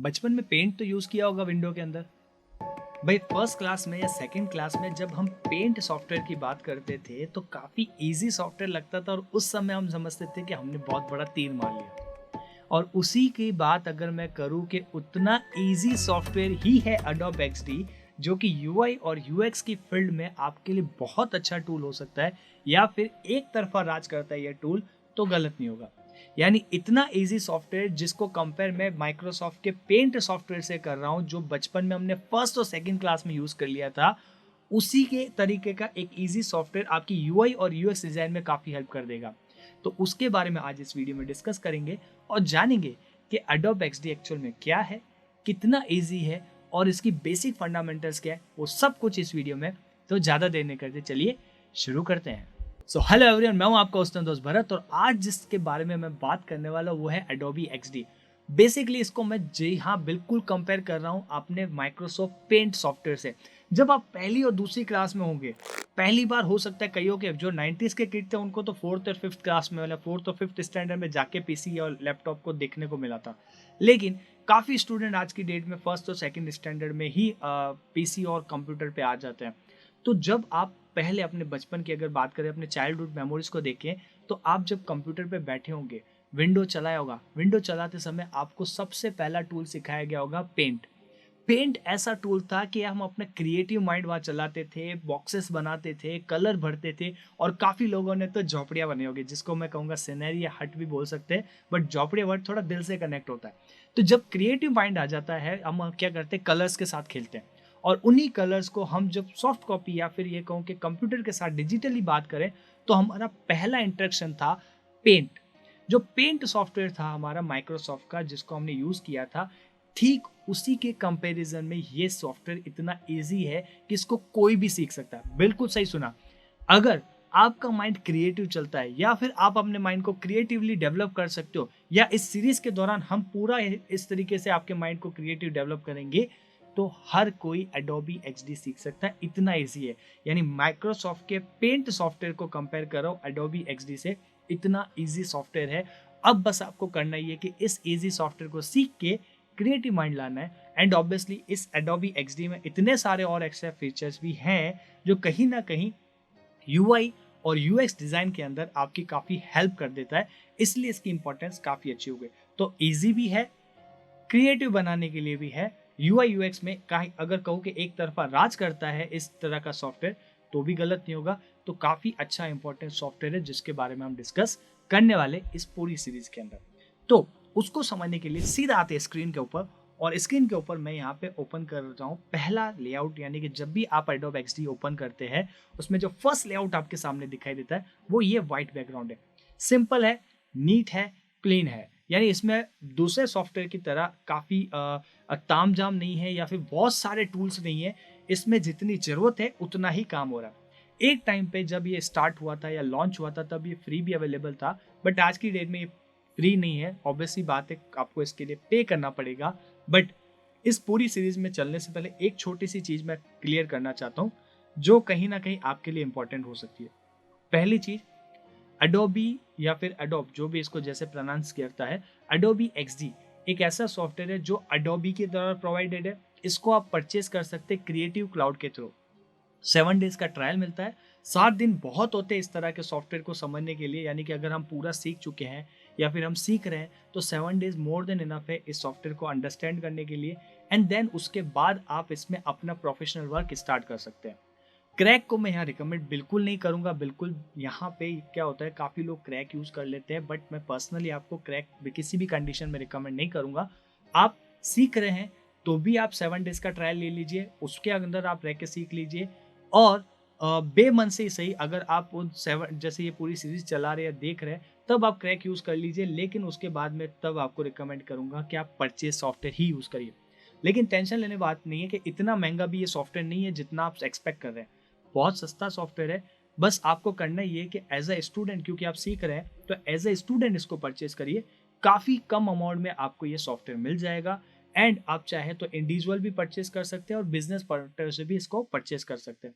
बचपन में पेंट तो यूज किया होगा विंडो के अंदर। भाई फर्स्ट क्लास में या सेकंड क्लास में जब हम पेंट सॉफ्टवेयर की बात करते थे तो काफी इजी सॉफ्टवेयर लगता था और उस समय हम समझते थे कि हमने बहुत बड़ा तीर मार लिया। और उसी की बात अगर मैं करूं कि उतना इजी सॉफ्टवेयर ही है Adobe XD, जो कि यूआई और यूएक्स की फील्ड में आपके लिए बहुत अच्छा टूल हो सकता है, या फिर एक तरफा राज करता है यह टूल, तो गलत नहीं होगा। यानी इतना इजी सॉफ्टवेयर जिसको कंपेयर मैं माइक्रोसॉफ्ट के पेंट सॉफ्टवेयर से कर रहा हूं, जो बचपन में हमने फर्स्ट और सेकंड क्लास में यूज कर लिया था, उसी के तरीके का एक इजी सॉफ्टवेयर आपकी यूआई और यूएक्स डिजाइन में काफी हेल्प कर देगा। तो उसके बारे में आज इस वीडियो में डिस्कस करेंगे और जानेंगे कि Adobe XD एक्चुअल में क्या है, कितना इजी है और इसकी बेसिक फंडामेंटल्स क्या है, वो सब कुछ इस वीडियो में। तो ज्यादा देर नहीं करते, चलिए शुरू करते हैं। सो हेलो एवरीवन, मैं हूं आपका दोस्त भरत और आज जिसके बारे में मैं बात करने वाला हूं वो है Adobe XD। बेसिकली इसको मैं जी हाँ बिल्कुल कंपेयर कर रहा हूं अपने माइक्रोसॉफ्ट पेंट सॉफ्टवेयर से। जब आप पहली और दूसरी क्लास में होंगे, पहली बार हो सकता है कईयों के जो 90s के किड थे उनको तो फोर्थ और फिफ्थ क्लास में, मतलब फोर्थ और फिफ्थ स्टैंडर्ड में जाके पीसी और लैपटॉप को देखने को मिला था। लेकिन काफ़ी स्टूडेंट आज की डेट में फर्स्ट और सेकंड स्टैंडर्ड में ही पीसी और कंप्यूटर पे आ जाते हैं। तो जब आप पहले अपने बचपन की अगर बात करें, अपने चाइल्डहुड मेमोरीज को देखें, तो आप जब कंप्यूटर पे बैठे होंगे, विंडो चलाया होगा, विंडो चलाते समय आपको सबसे पहला टूल सिखाया गया होगा पेंट। पेंट ऐसा टूल था कि हम अपना क्रिएटिव माइंड वहाँ चलाते थे, बॉक्सेस बनाते थे, कलर भरते थे और काफ़ी लोगों ने तो झोपड़ियाँ बनी होगी, जिसको मैं कहूँगा सिनेरी या हट भी बोल सकते हैं, बट झोपड़िया वर्ड थोड़ा दिल से कनेक्ट होता है। तो जब क्रिएटिव माइंड आ जाता है, हम क्या करते हैं, कलर्स के साथ खेलते हैं। और उन्हीं कलर्स को हम जब सॉफ्ट कॉपी या फिर ये कहूँ कि कंप्यूटर के साथ डिजिटली बात करें, तो हमारा पहला इंटरेक्शन था पेंट। जो पेंट सॉफ्टवेयर था हमारा माइक्रोसॉफ्ट का, जिसको हमने यूज़ किया था, ठीक उसी के कंपैरिजन में ये सॉफ्टवेयर इतना इजी है कि इसको कोई भी सीख सकता है। बिल्कुल सही सुना। अगर आपका माइंड क्रिएटिव चलता है या फिर आप अपने माइंड को क्रिएटिवली डेवलप कर सकते हो, या इस सीरीज के दौरान हम पूरा इस तरीके से आपके माइंड को क्रिएटिव डेवलप करेंगे, तो हर कोई Adobe XD सीख सकता है। इतना इजी है। यानी माइक्रोसॉफ्ट के पेंट सॉफ्टवेयर को कंपेयर करो Adobe XD से, इतना इजी सॉफ्टवेयर है। अब बस आपको करना ही है कि इस इजी सॉफ्टवेयर को सीख के क्रिएटिव माइंड लाना है। एंड ऑब्वियसली इस Adobe XD में इतने सारे और एक्स्ट्रा फीचर्स भी हैं जो कहीं ना कहीं यूआई और यूएक्स डिजाइन के अंदर आपकी काफी हेल्प कर देता है। इसलिए इसकी इंपॉर्टेंस काफी अच्छी हो गई। तो इजी भी है, क्रिएटिव बनाने के लिए भी है। यूआई यूएक्स में कहीं अगर कहूँ कि एक तरफा राज करता है इस तरह का सॉफ्टवेयर, तो भी गलत नहीं होगा। तो काफी अच्छा इंपॉर्टेंट सॉफ्टवेयर है जिसके बारे में हम डिस्कस करने वाले इस पूरी सीरीज के अंदर। तो उसको समझने के लिए सीधा आते हैं स्क्रीन के ऊपर, और स्क्रीन के ऊपर मैं यहाँ पे ओपन कर रहा हूँ पहला लेआउट। यानी कि जब भी आप Adobe XD ओपन करते हैं, उसमें जो फर्स्ट लेआउट आपके सामने दिखाई देता है वो ये व्हाइट बैकग्राउंड है। सिंपल है, नीट है, क्लीन है। यानी इसमें दूसरे सॉफ्टवेयर की तरह काफ़ी तामझाम नहीं है या फिर बहुत सारे टूल्स नहीं है। इसमें जितनी ज़रूरत है उतना ही काम हो रहा है। एक टाइम पे जब ये स्टार्ट हुआ था या लॉन्च हुआ था तब ये फ्री भी अवेलेबल था, बट आज की डेट में ये फ्री नहीं है। ऑब्वियसली बात है, आपको इसके लिए पे करना पड़ेगा। बट इस पूरी सीरीज में चलने से पहले एक छोटी सी चीज़ मैं क्लियर करना चाहता हूँ, जो कहीं ना कहीं आपके लिए इंपॉर्टेंट हो सकती है। पहली चीज़, Adobe या फिर Adobe, जो भी इसको जैसे प्रोनाउंस करता है, Adobe XD एक ऐसा सॉफ्टवेयर है जो Adobe के द्वारा प्रोवाइडेड है। इसको आप परचेज कर सकते हैं क्रिएटिव क्लाउड के थ्रू। 7 डेज का ट्रायल मिलता है। 7 दिन बहुत होते हैं इस तरह के सॉफ्टवेयर को समझने के लिए। यानी कि अगर हम पूरा सीख चुके हैं या फिर हम सीख रहे हैं, तो 7 डेज मोर देन इनफ है इस सॉफ्टवेयर को अंडरस्टैंड करने के लिए। एंड देन उसके बाद आप इसमें अपना प्रोफेशनल वर्क स्टार्ट कर सकते हैं। क्रैक को मैं यहाँ रिकमेंड बिल्कुल नहीं करूँगा। बिल्कुल, यहाँ पे क्या होता है, काफ़ी लोग क्रैक यूज़ कर लेते हैं, बट मैं पर्सनली आपको क्रैक किसी भी कंडीशन में रिकमेंड नहीं करूँगा। आप सीख रहे हैं तो भी आप 7 डेज का ट्रायल ले लीजिए, उसके अंदर आप रह के सीख लीजिए। और बेमन से ही सही, अगर आप उन 7 जैसे ये पूरी सीरीज चला रहे हैं, देख रहे हैं, तब आप क्रैक यूज़ कर लीजिए। लेकिन उसके बाद में तब आपको रिकमेंड करूँगा कि आप परचेज सॉफ्टवेयर ही यूज़ करिए। लेकिन टेंशन लेने बात नहीं है कि इतना महंगा भी ये सॉफ्टवेयर नहीं है जितना आप एक्सपेक्ट कर रहे हैं। बहुत सस्ता सॉफ्टवेयर है। बस आपको करना ये है कि एज अ स्टूडेंट, क्योंकि आप सीख रहे हैं, तो एज अ स्टूडेंट इसको परचेज करिए। काफ़ी कम अमाउंट में आपको ये सॉफ्टवेयर मिल जाएगा। एंड आप चाहे तो इंडिविजुअल भी परचेज कर सकते हैं और बिजनेस पर्पज से भी इसको परचेज कर सकते हैं।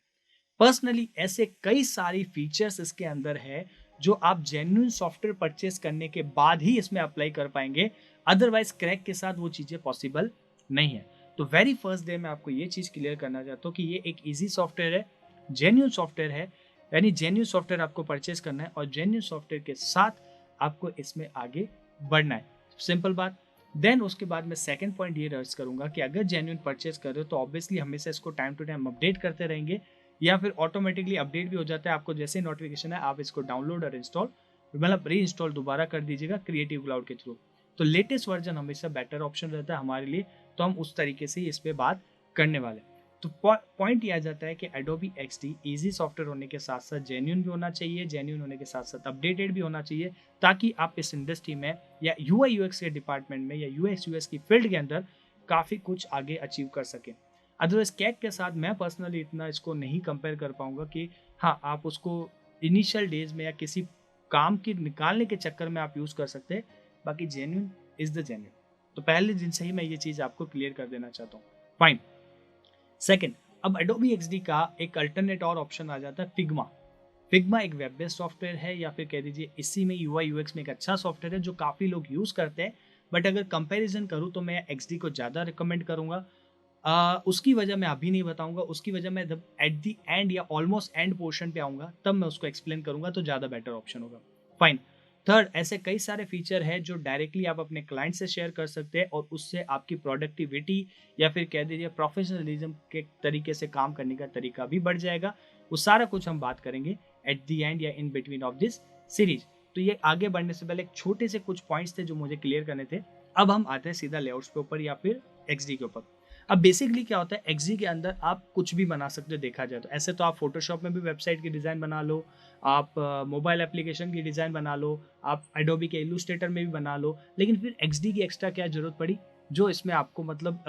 पर्सनली ऐसे कई सारी फीचर्स इसके अंदर है जो आप जेन्युइन सॉफ्टवेयर परचेज करने के बाद ही इसमें अप्लाई कर पाएंगे। अदरवाइज क्रैक के साथ वो चीज़ें पॉसिबल नहीं है। तो वेरी फर्स्ट डे में आपको ये चीज़ क्लियर करना चाहता हूँ कि ये एक ईजी सॉफ्टवेयर है, जेन्यून सॉफ्टवेयर है, यानी जेन्यून सॉफ्टवेयर आपको परचेज करना है और जेन्यून सॉफ्टवेयर के साथ आपको इसमें आगे बढ़ना है, सिंपल बात। देन उसके बाद मैं सेकंड पॉइंट ये रर्ज करूंगा कि अगर जेन्यून परचेज कर रहे हो तो ऑब्वियसली हमेशा इसको टाइम टू टाइम अपडेट करते रहेंगे, या फिर ऑटोमेटिकली अपडेट भी हो जाता है, आपको जैसे नोटिफिकेशन है आप इसको डाउनलोड और इंस्टॉल मतलब री इंस्टॉल दोबारा कर दीजिएगा क्रिएटिव क्लाउड के थ्रू। तो लेटेस्ट वर्जन हमेशा बेटर ऑप्शन रहता है हमारे लिए, तो हम उस तरीके से ही इस पर बात करने वाले। तो पॉइंट ये आ जाता है कि Adobe XD इजी सॉफ्टवेयर होने के साथ साथ जेन्यून भी होना चाहिए, जेन्यून होने के साथ साथ अपडेटेड भी होना चाहिए, ताकि आप इस इंडस्ट्री में या UI UX के डिपार्टमेंट में या UX UX की फील्ड के अंदर काफ़ी कुछ आगे अचीव कर सकें। अदरवाइज कैक के साथ मैं पर्सनली इतना इसको नहीं कंपेयर कर पाऊंगा कि हाँ आप उसको इनिशियल डेज में या किसी काम की निकालने के चक्कर में आप यूज़ कर सकते हैं, बाकी जेन्यून इज़ द जेन्यून। तो पहले दिन से ही मैं ये चीज़ आपको क्लियर कर देना चाहता हूँ। फाइन। सेकंड, अब Adobe XD का एक अल्टरनेट और ऑप्शन आ जाता है फिग्मा। फिग्मा एक वेब बेस्ड सॉफ्टवेयर है, या फिर कह दीजिए इसी में UI UX में एक अच्छा सॉफ्टवेयर है जो काफ़ी लोग यूज़ करते हैं, बट अगर कंपैरिजन करूँ तो मैं XD को ज़्यादा रिकमेंड करूँगा। उसकी वजह मैं अभी नहीं बताऊंगा, उसकी वजह मैं जब एट दी एंड या ऑलमोस्ट एंड पोर्शन पे आऊँगा तब मैं उसको एक्सप्लेन करूँगा, तो ज़्यादा बेटर ऑप्शन होगा। फाइन। थर्ड, ऐसे कई सारे फीचर हैं जो डायरेक्टली आप अपने क्लाइंट से शेयर कर सकते हैं और उससे आपकी प्रोडक्टिविटी या फिर कह दीजिए प्रोफेशनलिज्म के तरीके से काम करने का तरीका भी बढ़ जाएगा। वो सारा कुछ हम बात करेंगे एट दी एंड या in between of this series. तो ये आगे बढ़ने से पहले एक छोटे से कुछ पॉइंट्स थे जो मुझे क्लियर करने थे। अब हम आते हैं सीधा लेआउट्स के ऊपर या फिर XD के ऊपर। अब बेसिकली क्या होता है, XD के अंदर आप कुछ भी बना सकते हो देखा जाए तो। ऐसे तो आप फोटोशॉप में भी वेबसाइट की डिज़ाइन बना लो, आप मोबाइल एप्लीकेशन की डिज़ाइन बना लो, आप एडोबी के इलस्ट्रेटर में भी बना लो, लेकिन फिर XD की एक्स्ट्रा क्या जरूरत पड़ी जो इसमें आपको मतलब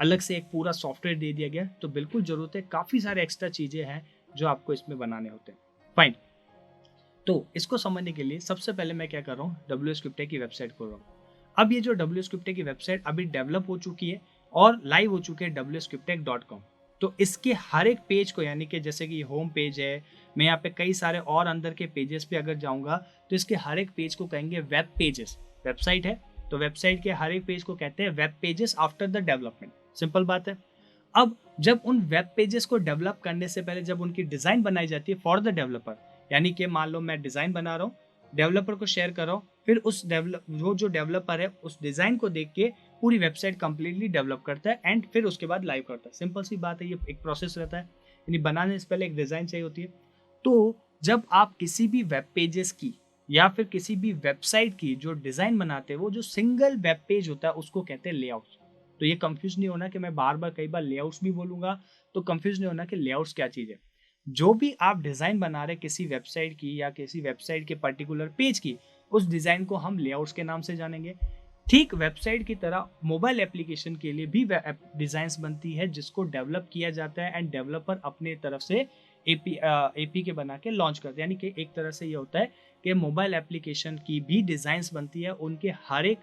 अलग से एक पूरा सॉफ्टवेयर दे दिया गया, तो बिल्कुल जरूरत है। काफ़ी सारे एक्स्ट्रा चीज़ें हैं जो आपको इसमें बनाने होते हैं। फाइन। तो इसको समझने के लिए सबसे पहले मैं क्या कर रहा हूँ, WS Scriptec की वेबसाइट खोल रहा हूँ। अब ये जो WS Scriptec की वेबसाइट अभी डेवलप हो चुकी है और लाइव हो चुके हैं wscriptec.com। तो इसके हर एक पेज को, यानी कि जैसे कि होम पेज है, मैं यहाँ पे कई सारे और अंदर के पेजेस पे अगर जाऊंगा तो इसके हर एक पेज को कहेंगे वेब पेजेस। वेबसाइट है तो वेबसाइट के हर एक पेज को कहते हैं web pages after the development. Simple बात है। अब जब उन वेब पेजेस को डेवलप करने से पहले जब उनकी डिजाइन बनाई जाती है फॉर द डेवलपर, यानी कि मान लो मैं डिजाइन बना रहा हूँ, डेवलपर को शेयर कर रहा हूँ, फिर उस वो जो डेवलपर है उस डिजाइन को देख के पूरी वेबसाइट कंप्लीटली डेवलप करता है एंड फिर उसके बाद लाइव करता है। सिंपल सी बात है, ये एक प्रोसेस रहता है, यानी बनाने से पहले एक डिजाइन चाहिए होती है। तो जब आप किसी भी वेब पेजेस की या फिर किसी भी वेबसाइट की जो डिजाइन बनाते हैं, वो जो सिंगल वेब पेज होता है उसको कहते हैं लेआउट। तो ये कंफ्यूज नहीं होना कि मैं बार बार कई बार लेआउट्स भी बोलूंगा, तो कंफ्यूज नहीं होना कि लेआउट्स क्या चीज है। जो भी आप डिजाइन बना रहे किसी वेबसाइट की या किसी वेबसाइट के पर्टिकुलर पेज की, उस डिजाइन को हम लेआउट्स के नाम से जानेंगे। ठीक वेबसाइट की तरह मोबाइल एप्लीकेशन के लिए भी डिजाइंस बनती है जिसको डेवलप किया जाता है एंड डेवलपर अपने तरफ से एपी के बना के लॉन्च करते हैं। यानी कि एक तरह से ये होता है कि मोबाइल एप्लीकेशन की भी डिजाइंस बनती है, उनके हर एक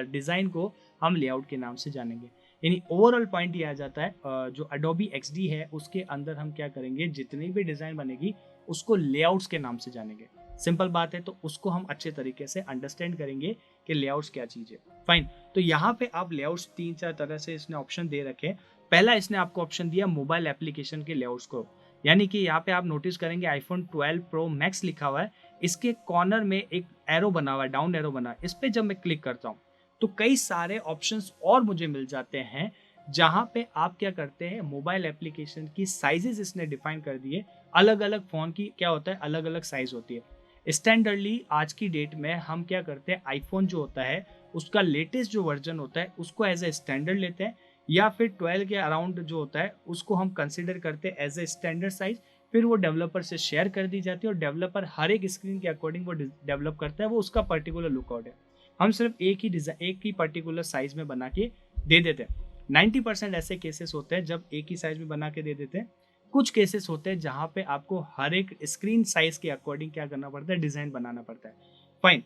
डिजाइन को हम लेआउट के नाम से जानेंगे। यानी ओवरऑल पॉइंट ये आ जाता है, जो Adobe XD है उसके अंदर हम क्या करेंगे, जितनी भी डिजाइन बनेगी उसको लेआउट्स के नाम से जानेंगे। सिंपल बात है, तो उसको हम अच्छे तरीके से अंडरस्टैंड करेंगे कि लेआउट्स क्या चीज है। फाइन। तो यहाँ पे आप लेआउट्स 3-4 तरह से इसने ऑप्शन दे रखे। पहला इसने आपको ऑप्शन दिया मोबाइल एप्लीकेशन के लेआउट्स को, यानी कि यहाँ पे आप नोटिस करेंगे iPhone 12 Pro Max लिखा हुआ है, इसके कॉर्नर में एक एरो बना हुआ है, डाउन एरो बना है। इस पे जब मैं क्लिक करता हूँ तो कई सारे ऑप्शंस और मुझे मिल जाते हैं, जहां पे आप क्या करते हैं, मोबाइल एप्लीकेशन की साइजेस इसने डिफाइन कर दिए। अलग अलग फोन की क्या होता है, अलग अलग साइज होती है। स्टैंडर्डली आज की डेट में हम क्या करते हैं, आईफोन जो होता है उसका लेटेस्ट जो वर्जन होता है उसको एज ए स्टैंडर्ड लेते हैं, या फिर 12 के अराउंड जो होता है उसको हम कंसिडर करते हैं एज ए स्टैंडर्ड साइज। फिर वो डेवलपर से शेयर कर दी जाती है और डेवलपर हर एक स्क्रीन के अकॉर्डिंग वो डेवलप करता है, वो उसका पर्टिकुलर लुकआउट है। हम सिर्फ एक ही पर्टिकुलर साइज में बना के दे देते हैं। 90% ऐसे केसेस होते हैं जब एक ही साइज में बना के दे देते हैं। कुछ केसेस होते हैं जहां पे आपको हर एक स्क्रीन साइज के अकॉर्डिंग क्या करना पड़ता है, डिजाइन बनाना पड़ता है। फाइन।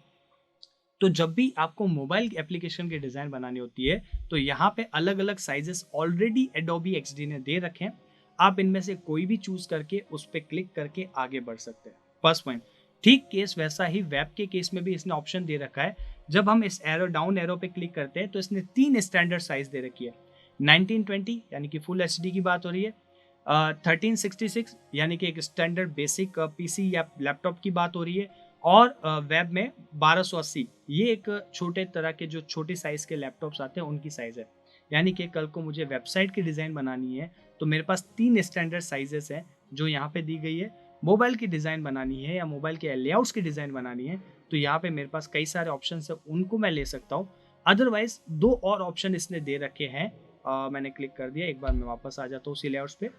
तो जब भी आपको मोबाइल एप्लीकेशन की डिजाइन बनानी होती है तो यहाँ पे अलग अलग साइजेस ऑलरेडी Adobe XD ने दे रखे हैं। आप इनमें से कोई भी चूज करके उस पर क्लिक करके आगे बढ़ सकते हैं। First point. ठीक केस वैसा ही वेब के केस में भी इसने ऑप्शन दे रखा है जब हम इस एरो डाउन एरो पे क्लिक करते हैं तो इसने 3 स्टैंडर्ड साइज दे रखी है। 1920 यानी कि फुल एचडी की बात हो रही है, 1366 यानी कि एक स्टैंडर्ड बेसिक पीसी या लैपटॉप की बात हो रही है, और वेब में 1280, ये एक छोटे तरह के जो छोटे साइज के लैपटॉप्स आते हैं उनकी साइज है। यानी कि कल को मुझे वेबसाइट की डिज़ाइन बनानी है तो मेरे पास 3 स्टैंडर्ड साइजेस हैं जो यहाँ पे दी गई है। मोबाइल की डिज़ाइन बनानी है या मोबाइल के लेआउट्स की डिज़ाइन बनानी है तो यहाँ पे मेरे पास कई सारे ऑप्शन है, उनको मैं ले सकता हूँ। अदरवाइज 2 और ऑप्शन इसने दे रखे हैं, मैंने क्लिक कर दिया, एक बार मैं वापस आ जाता हूँ उसी लेआउट्स पे।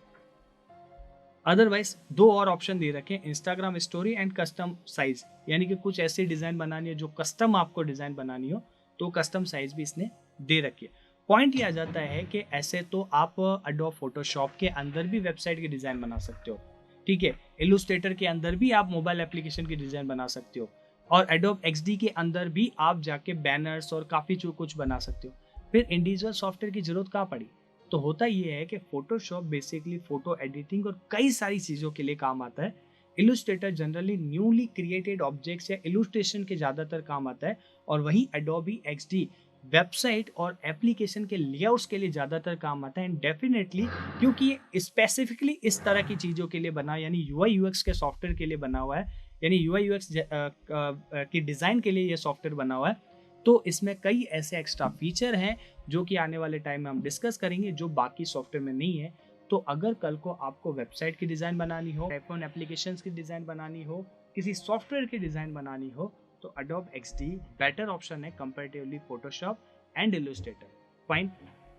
अदरवाइज 2 और ऑप्शन दे रखे हैं, Instagram story and custom size, यानी कि कुछ ऐसी डिज़ाइन बनानी है जो कस्टम आपको डिज़ाइन बनानी हो तो कस्टम साइज भी इसने दे रखी है। पॉइंट ये आ जाता है कि ऐसे तो आप एडोब फोटोशॉप के अंदर भी वेबसाइट की डिज़ाइन बना सकते हो, ठीक है, इलस्ट्रेटर के अंदर भी आप मोबाइल एप्लीकेशन की डिज़ाइन बना सकते हो, और एडोब एक्सडी के अंदर भी आप जाके बैनर्स और काफ़ी कुछ बना सकते हो। फिर इंडिविजुअल सॉफ्टवेयर की जरूरत कहाँ पड़ी? तो होता ये है कि फोटोशॉप बेसिकली फोटो एडिटिंग और कई सारी चीज़ों के लिए काम आता है। Illustrator generally newly created objects या इलस्ट्रेशन के ज़्यादातर काम आता है, और वहीं एडोबी एक्सडी वेबसाइट और एप्लीकेशन के लेआउट्स के लिए ज़्यादातर काम आता है। एंड डेफिनेटली क्योंकि ये स्पेसिफिकली इस तरह की चीज़ों के लिए बना, यानी यूआई यूएक्स के सॉफ्टवेयर के लिए बना हुआ है, यानी यूआई यूएक्स की डिज़ाइन के लिए ये सॉफ्टवेयर बना हुआ है, तो इसमें कई ऐसे एक्स्ट्रा फीचर हैं जो कि आने वाले टाइम में हम डिस्कस करेंगे जो बाकी सॉफ्टवेयर में नहीं है। तो अगर कल को आपको वेबसाइट की डिज़ाइन बनानी हो, आईफोन एप्लीकेशंस की डिज़ाइन बनानी हो, किसी सॉफ्टवेयर की डिज़ाइन बनानी हो, तो अडोब एक्सडी बेटर ऑप्शन है comparatively Photoshop and Illustrator. Fine.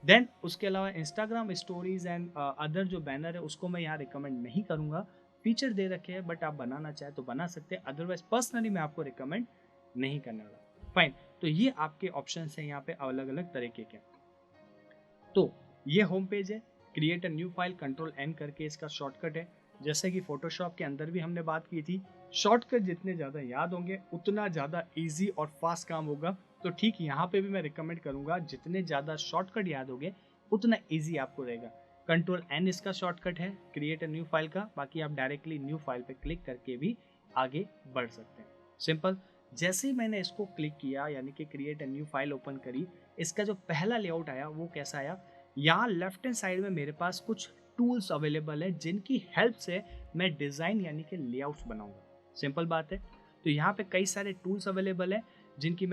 Then उसके अलावा इंस्टाग्राम स्टोरीज एंड अदर जो बैनर है उसको मैं यहाँ रिकमेंड नहीं करूँगा। फीचर दे रखे हैं बट आप बनाना चाहे तो बना सकते हैं, अदरवाइज पर्सनली मैं आपको रिकमेंड नहीं करने वाला। फाइन। तो ये आपके ऑप्शन हैं यहाँ पे अलग अलग तरीके के। तो ये होम पेज है, create a new file, control N करके इसका शॉर्टकट है। जैसे कि फोटोशॉप के अंदर भी हमने बात की थी, शॉर्टकट जितने ज़्यादा याद होंगे उतना ज़्यादा इजी और फास्ट काम होगा। तो ठीक यहाँ पे भी मैं रिकमेंड करूँगा, जितने ज़्यादा शॉर्टकट याद होंगे उतना इजी आपको रहेगा। कंट्रोल एन इसका शॉर्टकट है क्रिएट अ न्यू फाइल का, बाकी आप डायरेक्टली न्यू फाइल पे क्लिक करके भी आगे बढ़ सकते हैं। सिंपल। जैसे ही मैंने इसको क्लिक किया यानी कि create a new file open करी, इसका जो पहला लेआउट आया वो कैसा आया, यहाँ लेफ्ट हैंड साइड में मेरे पास कुछ टूल्स अवेलेबल है जिनकी हेल्प से मैं डिज़ाइन यानी कि लेआउट्स बनाऊंगा। सिंपल बात है। तो यहाँ पे कई सारे टूल्स अवेलेबल है जिनकी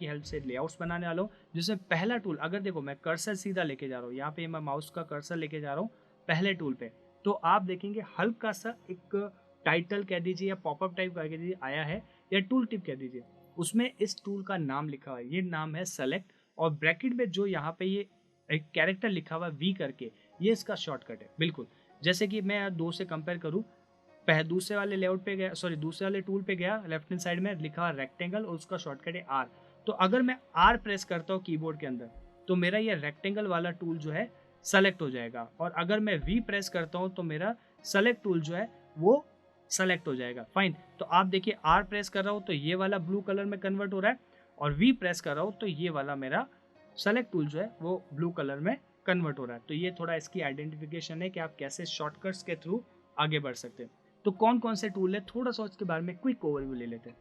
हेल्प से लेआउट्स बनाने वाला हूँ। जिसमें पहला टूल, अगर देखो मैं कर्सर सीधा लेके जा रहा हूँ, यहाँ पे मैं माउस का कर्सर लेके जा रहा हूँ पहले टूल पे, तो आप देखेंगे हल्का सा एक टाइटल कह दीजिए या पॉपअप टाइप कह दीजिए आया है, या टूल टिप कह दीजिए, उसमें इस टूल का नाम लिखा हुआ है, ये नाम है सेलेक्ट, और ब्रैकेट में जो यहाँ पे ये एक कैरेक्टर लिखा हुआ वी करके, ये इसका शॉर्टकट है। बिल्कुल जैसे कि मैं दो से कंपेयर करूँ, दूसरे वाले लेआउट पे गया, सॉरी दूसरे वाले टूल पे गया, लेफ्ट हैंड साइड में लिखा हुआ रेक्टेंगल और उसका शॉर्टकट है आर। तो अगर मैं आर प्रेस करता हूँ कीबोर्ड के अंदर तो मेरा ये रेक्टेंगल वाला टूल जो है सेलेक्ट हो जाएगा, और अगर मैं वी प्रेस करता हूँ तो मेरा सेलेक्ट टूल जो है वो सेलेक्ट हो जाएगा। फाइन। तो आप देखिए आर प्रेस कर रहा हूँ तो ये वाला ब्लू कलर में कन्वर्ट हो रहा है, और वी प्रेस कर रहा हूँ तो ये वाला मेरा सेलेक्ट टूल जो है वो ब्लू कलर में कन्वर्ट हो रहा है। तो ये थोड़ा इसकी आइडेंटिफिकेशन है कि आप कैसे शॉर्टकट्स के थ्रू आगे बढ़ सकते हैं। तो कौन कौन से टूल है थोड़ा सा उसके बारे में क्विक ओवरव्यू ले लेते हैं।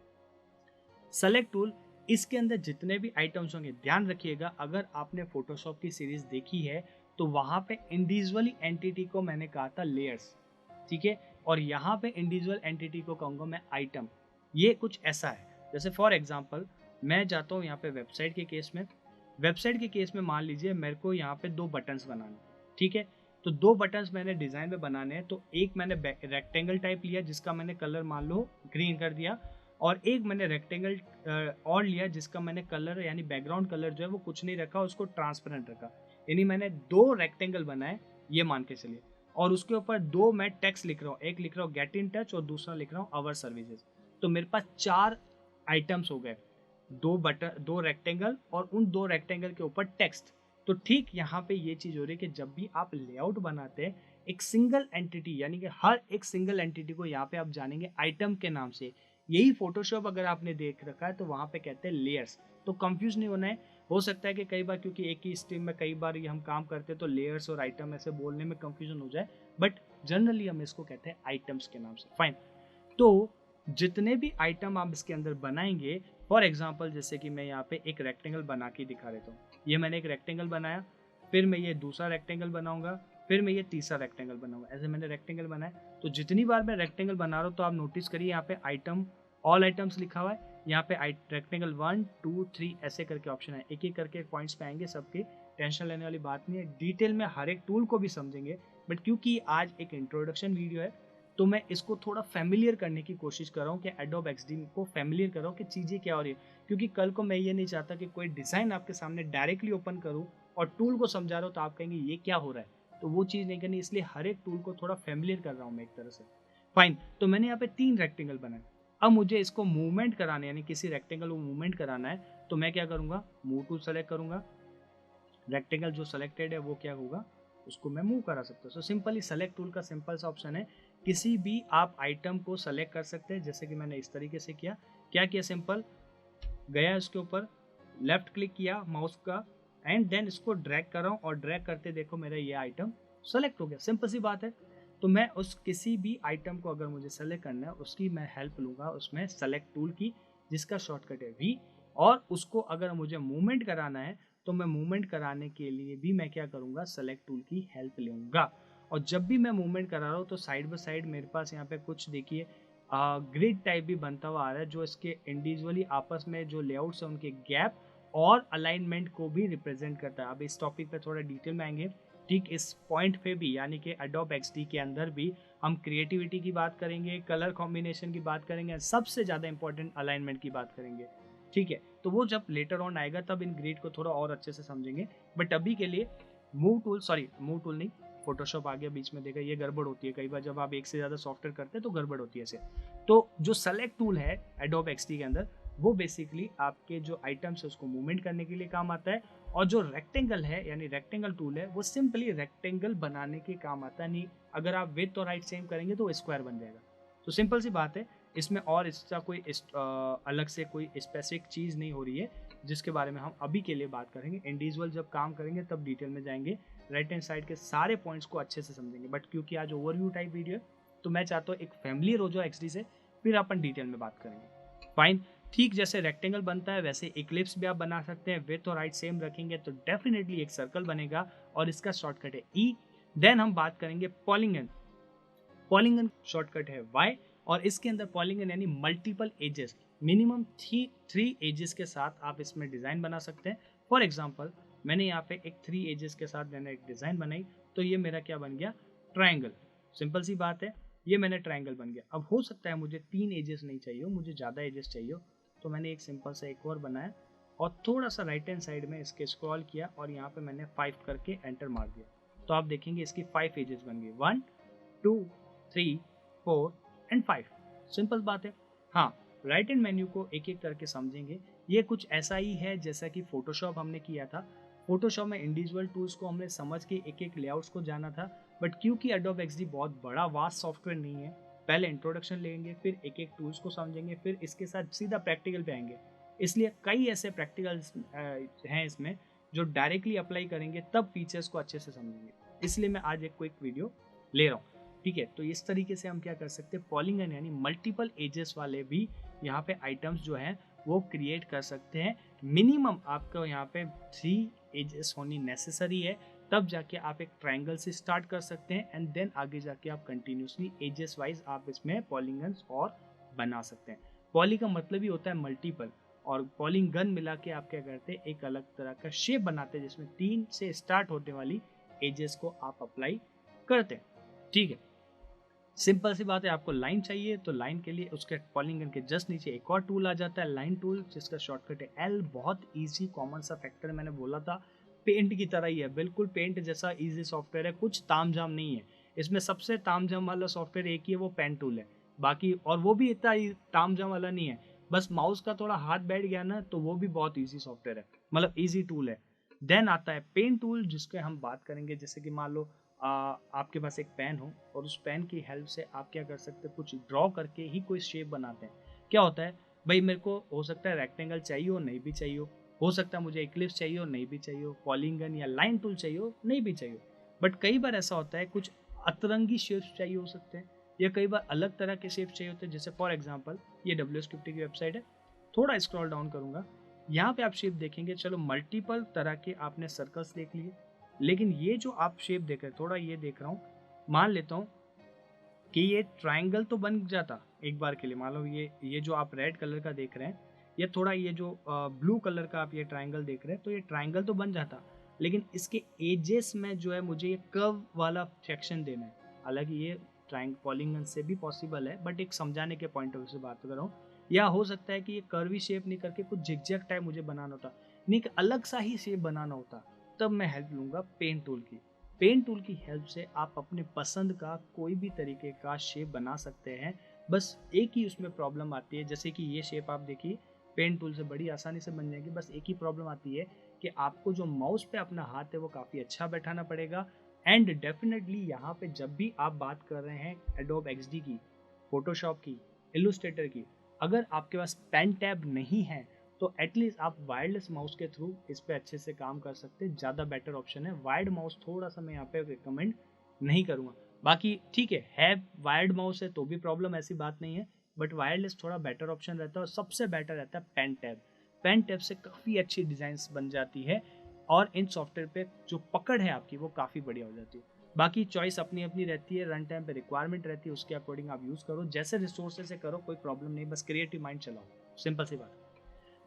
सेलेक्ट टूल, इसके अंदर जितने भी आइटम्स होंगे, ध्यान रखिएगा अगर आपने फोटोशॉप की सीरीज देखी है तो वहां पे इंडिविजुअली एंटिटी को मैंने कहा था लेयर्स, ठीक है, और यहाँ पे इंडिविजुअल एंटिटी को कहूंगा मैं आइटम। ये कुछ ऐसा है जैसे फॉर एग्जांपल मैं जाता हूँ यहाँ पे वेबसाइट के केस में, मान लीजिए मेरे को यहाँ पे 2 बटन्स बनाने, ठीक है, तो 2 बटन्स मैंने डिजाइन में बनाने हैं, तो एक मैंने रेक्टेंगल टाइप लिया जिसका मैंने कलर मान लो ग्रीन कर दिया, और एक मैंने रेक्टेंगल और लिया जिसका मैंने कलर यानी बैकग्राउंड कलर जो है वो कुछ नहीं रखा, उसको ट्रांसपेरेंट रखा, यानी मैंने 2 रेक्टेंगल बनाए, ये मान के चलिए, और उसके ऊपर 2 मैं टेक्स्ट लिख रहा हूँ, एक लिख रहा हूँ गेट इन टच और दूसरा लिख रहा हूँ आवर सर्विसेज। तो मेरे पास 4 आइटम्स हो गए, 2 रेक्टेंगल और उन 2 रेक्टेंगल के ऊपर टेक्स्ट। तो ठीक यहाँ पे ये चीज हो रही है कि जब भी आप लेआउट बनाते हैं एक सिंगल एंटिटी, यानी कि हर एक सिंगल एंटिटी को यहाँ पे आप जानेंगे आइटम के नाम से। यही फोटोशॉप अगर आपने देख रखा है तो वहाँ पे कहते हैं लेयर्स। तो कंफ्यूज नहीं होना है। हो सकता है कि कई बार क्योंकि एक ही स्ट्रीम में कई बार ये हम काम करते हैं तो लेयर्स और आइटम ऐसे बोलने में कंफ्यूजन हो जाए, बट जनरली हम इसको कहते हैं आइटम्स के नाम से। फाइन। तो जितने भी आइटम आप इसके अंदर बनाएंगे फॉर एग्जाम्पल जैसे कि मैं यहाँ पे एक रेक्टेंगल बना के दिखा देता हूँ। ये मैंने एक रेक्टेंगल बनाया, फिर मैं ये दूसरा रेक्टेंगल बनाऊंगा, फिर मैं ये तीसरा रेक्टेंगल बनाऊंगा। ऐसे मैंने रेक्टेंगल बनाया। तो जितनी बार मैं रेक्टेंगल बना रहा हूँ तो आप नोटिस करिए यहाँ पे आइटम, ऑल आइटम्स लिखा हुआ है। यहाँ पे रेक्टेंगल 1 2 3 ऐसे करके ऑप्शन है, एक एक करके पॉइंट्स पे आएंगे सबके। टेंशन लेने वाली बात नहीं है, डिटेल में हर एक टूल को भी समझेंगे। बट क्योंकि आज एक इंट्रोडक्शन वीडियो है तो मैं इसको थोड़ा फैमिलियर करने की कोशिश कर रहा हूँ कि एडोब एक्सडी को फैमिलियर कर रहा हूँ कि चीज़ें क्या हो रही है। क्योंकि कल को मैं ये नहीं चाहता कि कोई डिज़ाइन आपके सामने डायरेक्टली ओपन करूँ और टूल को समझा रहा हूँ तो आप कहेंगे ये क्या हो रहा है, तो वो चीज़ नहीं करनी। इसलिए हर एक टूल को थोड़ा फैमिलियर कर रहा हूँ मैं एक तरह से। फाइन, तो मैंने यहाँ पे 3 रेक्टेंगल बनाए। अब मुझे इसको मूवमेंट कराना, यानी किसी रेक्टेंगल को मूवमेंट कराना है, तो मैं क्या करूँगा, मूव टूल सेलेक्ट करूँगा। रेक्टेंगल जो सेलेक्टेड है वो क्या होगा, उसको मैं मूव करा सकता हूँ। सो सिंपली सेलेक्ट टूल का सिंपल सा ऑप्शन है, किसी भी आप आइटम को सेलेक्ट कर सकते हैं। जैसे कि मैंने इस तरीके से किया, क्या किया, सिंपल गया इसके ऊपर, लेफ्ट क्लिक किया माउस का, एंड देन इसको ड्रैग कर रहा हूँ और ड्रैग करते देखो मेरा ये आइटम सेलेक्ट हो गया। सिंपल सी बात है। तो मैं उस किसी भी आइटम को अगर मुझे सेलेक्ट करना है उसकी मैं हेल्प लूँगा उसमें सेलेक्ट टूल की, जिसका शॉर्टकट है वी। और उसको अगर मुझे मूवमेंट कराना है तो मैं मूवमेंट कराने के लिए भी मैं क्या करूँगा, सेलेक्ट टूल की हेल्प लूँगा। और जब भी मैं मूवमेंट करा रहा हूँ तो साइड बाय साइड मेरे पास यहाँ पे कुछ देखिए ग्रिड टाइप भी बनता हुआ आ रहा है, जो इसके इंडिविजुअली आपस में जो लेआउट्स है उनके गैप और अलाइनमेंट को भी रिप्रेजेंट करता है। अब इस टॉपिक पे थोड़ा डिटेल में आएंगे। ठीक इस पॉइंट पे भी, यानी कि एडोब एक्सडी के अंदर भी हम क्रिएटिविटी की बात करेंगे, कलर कॉम्बिनेशन की बात करेंगे, सबसे ज़्यादा इंपॉर्टेंट अलाइनमेंट की बात करेंगे। ठीक है, तो वो जब लेटर ऑन आएगा तब इन ग्रिड को थोड़ा और अच्छे से समझेंगे। बट अभी के लिए मूव टूल नहीं, फोटोशॉप आ गया बीच में, देखा ये गड़बड़ होती है कई बार जब आप एक से ज़्यादा सॉफ्टवेयर करते हैं तो गड़बड़ होती है ऐसे। तो जो सेलेक्ट टूल है एडोब एक्सडी के अंदर, वो बेसिकली आपके जो आइटम्स है उसको मूवमेंट करने के लिए काम आता है। और जो रेक्टेंगल है यानी रेक्टेंगल टूल है वो सिंपली रेक्टेंगल बनाने के काम आता है। नहीं, अगर आप विड्थ और हाइट सेम करेंगे तो स्क्वायर बन जाएगा। तो सिंपल सी बात है, इसमें और इसका कोई अलग से कोई स्पेसिफिक चीज़ नहीं हो रही है जिसके बारे में हम अभी के लिए बात करेंगे। इंडिविजुअल जब काम करेंगे तब डिटेल में जाएंगे, राइट हैंड साइड के सारे पॉइंट्स को अच्छे से समझेंगे। बट क्योंकि आज ओवरव्यू टाइप वीडियो है तो मैं चाहता हूँ एक फैमिलियर हो जाओ एक्सडी से, फिर अपन डिटेल में बात करेंगे। फाइन, ठीक जैसे रेक्टेंगल बनता है वैसे इक्लिप्स भी आप बना सकते हैं। विड्थ और हाइट सेम रखेंगे तो डेफिनेटली एक सर्कल बनेगा और इसका शॉर्टकट है ई। देन हम बात करेंगे पॉलीगन। पॉलीगन शॉर्टकट है वाई, और इसके अंदर पॉलीगन यानी मल्टीपल एजेस, मिनिमम 3 एजेस के साथ आप इसमें डिज़ाइन बना सकते हैं। फॉर एग्जाम्पल मैंने यहाँ पे एक 3 एजेस के साथ मैंने एक डिज़ाइन बनाई, तो ये मेरा क्या बन गया, ट्रायंगल। सिंपल सी बात है, ये मैंने ट्रायंगल बन गया। अब हो सकता है मुझे 3 एजेस नहीं चाहिए, मुझे ज़्यादा एजेस चाहिए, तो मैंने एक सिंपल सा एक और बनाया और थोड़ा सा राइट हैंड साइड में इसके स्क्रॉल किया और यहाँ पे मैंने 5 करके एंटर मार दिया। तो आप देखेंगे इसकी 5 एजेस बन गई, 1 2 3 4 एंड 5। सिंपल बात है। हाँ, राइट हैंड मेन्यू को एक एक करके समझेंगे। ये कुछ ऐसा ही है जैसा कि फोटोशॉप हमने किया था। फोटोशॉप में इंडिविजुअल टूल्स को हमने समझ के एक एक लेआउट्स को जाना था। बट क्योंकि एडोब एक्सडी बहुत बड़ा वास्ट सॉफ्टवेयर नहीं है, पहले इंट्रोडक्शन लेंगे, फिर एक एक टूल्स को समझेंगे, फिर इसके साथ सीधा प्रैक्टिकल पे आएंगे। इसलिए कई ऐसे प्रैक्टिकल्स हैं इसमें जो डायरेक्टली अप्लाई करेंगे तब फीचर्स को अच्छे से समझेंगे। इसलिए मैं आज एक क्विक वीडियो ले रहा हूँ। ठीक है, तो इस तरीके से हम क्या कर सकते हैं, पॉलीगन यानी मल्टीपल एजेस वाले भी यहाँ पे आइटम्स जो हैं वो क्रिएट कर सकते हैं। मिनिमम आपको यहाँ पे 3 एजेस होनी नेसेसरी है, तब जाके आप एक ट्रायंगल से स्टार्ट कर सकते हैं एंड देन आगे जाके आप कंटिन्यूसली एजेस वाइज आप इसमें पॉलीगन्स और बना सकते हैं। पॉली का मतलब ही होता है मल्टीपल, और पॉलीगन मिला के आप क्या करते हैं, एक अलग तरह का शेप बनाते हैं जिसमें 3 से स्टार्ट होने वाली एजेस को आप अप्लाई करते हैं। ठीक है, सिंपल सी बात है। आपको लाइन चाहिए तो लाइन के लिए उसके पॉलीगन के जस्ट नीचे एक और टूल आ जाता है, लाइन टूल, जिसका शॉर्टकट है एल। बहुत इजी कॉमन सा फैक्टर मैंने बोला था, पेंट की तरह ही है, बिल्कुल पेंट जैसा इजी सॉफ्टवेयर है, कुछ तामझाम नहीं है इसमें। सबसे तामझाम वाला सॉफ्टवेयर एक ही है, वो पेन टूल है। बाकी और वो भी इतना तामझाम वाला नहीं है, बस माउस का थोड़ा हाथ बैठ गया ना तो वो भी बहुत ईजी सॉफ्टवेयर है, मतलब ईजी टूल है। देन आता है पेन टूल, जिसके हम बात करेंगे। जैसे कि मान लो आपके पास एक पेन हो और उस पेन की हेल्प से आप क्या कर सकते हैं, कुछ ड्रॉ करके ही कोई शेप बनाते हैं। क्या होता है भाई, मेरे को हो सकता है रेक्टेंगल चाहिए हो नहीं भी चाहिए हो सकता है मुझे इक्लिप्स चाहिए हो नहीं भी चाहिए हो, पॉलीगन या लाइन टूल चाहिए हो नहीं भी चाहिए हो। बट कई बार ऐसा होता है कुछ अतरंगी शेप्स चाहिए हो सकते हैं, या कई बार अलग तरह के शेप्स चाहिए होते हैं। जैसे फॉर एग्जाम्पल ये WScript की वेबसाइट है, थोड़ा स्क्रॉल डाउन करूंगा, यहाँ पे आप शेप देखेंगे, चलो मल्टीपल तरह के आपने सर्कल्स देख लिए, लेकिन ये जो आप शेप देख रहे हैं, थोड़ा ये देख रहा हूँ, मान लेता हूँ कि ये ट्राइंगल तो बन जाता एक बार के लिए। मान लो ये जो आप रेड कलर का देख रहे हैं, ये थोड़ा ये जो ब्लू कलर का आप ये ट्राइंगल देख रहे हैं, तो ये ट्राइंगल तो बन जाता, लेकिन इसके एजेस में जो है मुझे ये कर्व वाला सेक्शन देना है। हालांकि ये पॉलीगन से भी पॉसिबल है, बट एक समझाने के पॉइंट ऑफ व्यू से बात कर रहा हूँ। या हो सकता है कि ये कर्वी शेप नहीं करके कुछ झिकझैक टाइप मुझे बनाना होता, नहीं कि अलग सा ही शेप बनाना होता, तब मैं हेल्प लूंगा पेंट टूल की। पेन टूल की हेल्प से आप अपने पसंद का कोई भी तरीके का शेप बना सकते हैं। बस एक ही उसमें प्रॉब्लम आती है, जैसे कि ये शेप आप देखिए पेन टूल से बड़ी आसानी से बन जाएगी। बस एक ही प्रॉब्लम आती है कि आपको जो माउस पे अपना हाथ है वो काफ़ी अच्छा बैठाना पड़ेगा। एंड डेफिनेटली यहाँ पे जब भी आप बात कर रहे हैं एडोब XD की, फोटोशॉप की, इलस्ट्रेटर की, अगर आपके पास पेन टैब नहीं है तो एटलीस्ट आप वायरलेस माउस के थ्रू इस पे अच्छे से काम कर सकते हैं, ज़्यादा बेटर ऑप्शन है। वायर्ड माउस थोड़ा सा मैं यहाँ पे रिकमेंड नहीं करूँगा। बाकी ठीक है वायर्ड माउस है तो भी प्रॉब्लम, ऐसी बात नहीं है, बट वायरलेस थोड़ा बेटर ऑप्शन रहता है। और सबसे बेटर रहता है पेन टैब। पेन टैब से काफ़ी अच्छी डिज़ाइंस बन जाती है और इन सॉफ्टवेयर पे जो पकड़ है आपकी वो काफ़ी बढ़िया हो जाती है। बाकी चॉइस अपनी अपनी रहती है, रन टाइम पे रिक्वायरमेंट रहती है, उसके अकॉर्डिंग आप यूज़ करो, जैसे रिसोर्सेज से करो, कोई प्रॉब्लम नहीं, बस क्रिएटिव माइंड चलाओ, सिंपल सी बात।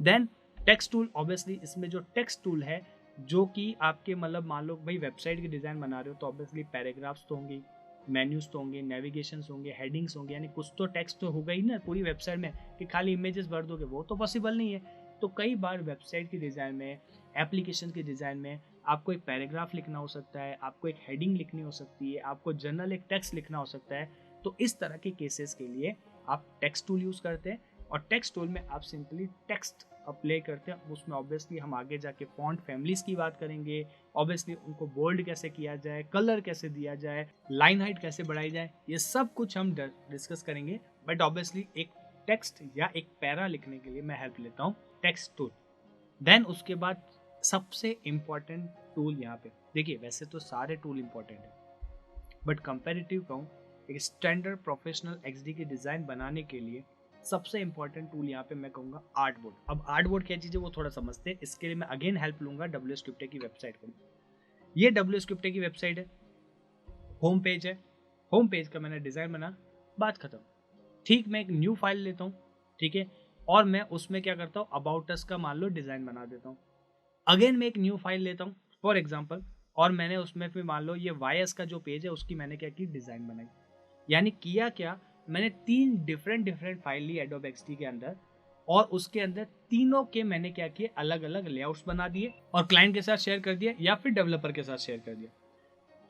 देन टेक्स्ट टूल, ऑब्वियसली इसमें जो टेक्स्ट टूल है जो कि आपके मतलब मान लो भाई वेबसाइट की डिज़ाइन बना रहे हो तो ऑब्वियसली पैराग्राफ्स तो होंगे, मेन्यूज तो होंगे, नेविगेशंस होंगे, हेडिंग्स होंगे, यानी कुछ तो टेक्स्ट तो होगा ही ना पूरी वेबसाइट में, कि खाली इमेजेस भर दोगे, वो तो पॉसिबल नहीं है। तो कई बार वेबसाइट की डिज़ाइन में, एप्लीकेशन की डिज़ाइन में आपको एक पैराग्राफ लिखना हो सकता है, आपको एक हेडिंग लिखनी हो सकती है, आपको जनरल एक टेक्स्ट लिखना हो सकता है। तो इस तरह के केसेस के लिए आप टेक्स्ट टूल यूज़ करते हैं, और टेक्स्ट टूल में आप सिंपली टेक्स्ट अप्लाई करते हैं। उसमें ऑब्वियसली हम आगे जाके फॉन्ट फैमिलीज की बात करेंगे, ऑब्वियसली उनको बोल्ड कैसे किया जाए, कलर कैसे दिया जाए, लाइन हाइट कैसे बढ़ाई जाए, ये सब कुछ हम डिस्कस करेंगे। बट ऑब्वियसली एक टेक्स्ट या एक पैरा लिखने के लिए मैं हेल्प लेता हूँ टेक्स्ट टूल। देन उसके बाद सबसे इम्पॉर्टेंट टूल यहाँ पे देखिए, वैसे तो सारे टूल इम्पॉर्टेंट है, बट कंपेरेटिव कहूँ एक स्टैंडर्ड प्रोफेशनल XD की डिज़ाइन बनाने के लिए सबसे इंपॉर्टेंट टूल यहाँ पे मैं कहूँगा आर्टबोर्ड। अब आर्टबोर्ड क्या चीज़ है वो थोड़ा समझते हैं, इसके लिए मैं अगेन हेल्प लूंगा WScriptec की वेबसाइट को। ये WScriptec की वेबसाइट है, होम पेज है, होम पेज का मैंने डिज़ाइन बना, बात खत्म। ठीक, मैं एक न्यू फाइल लेता हूँ, ठीक है, और मैं उसमें क्या करता हूँ, अबाउट अस का मान लो डिज़ाइन बना देता हूँ। अगेन मैं एक न्यू फाइल लेता हूँ फॉर एग्जाम्पल, और मैंने उसमें फिर मान लो ये YS का जो पेज है उसकी मैंने क्या की, डिज़ाइन बनाई। यानी किया क्या, मैंने 3 डिफरेंट फाइल ली एडोब XD के अंदर, और उसके अंदर तीनों के मैंने क्या किए, अलग अलग लेआउट्स बना दिए और क्लाइंट के साथ शेयर कर दिया या फिर डेवलपर के साथ शेयर कर दिया।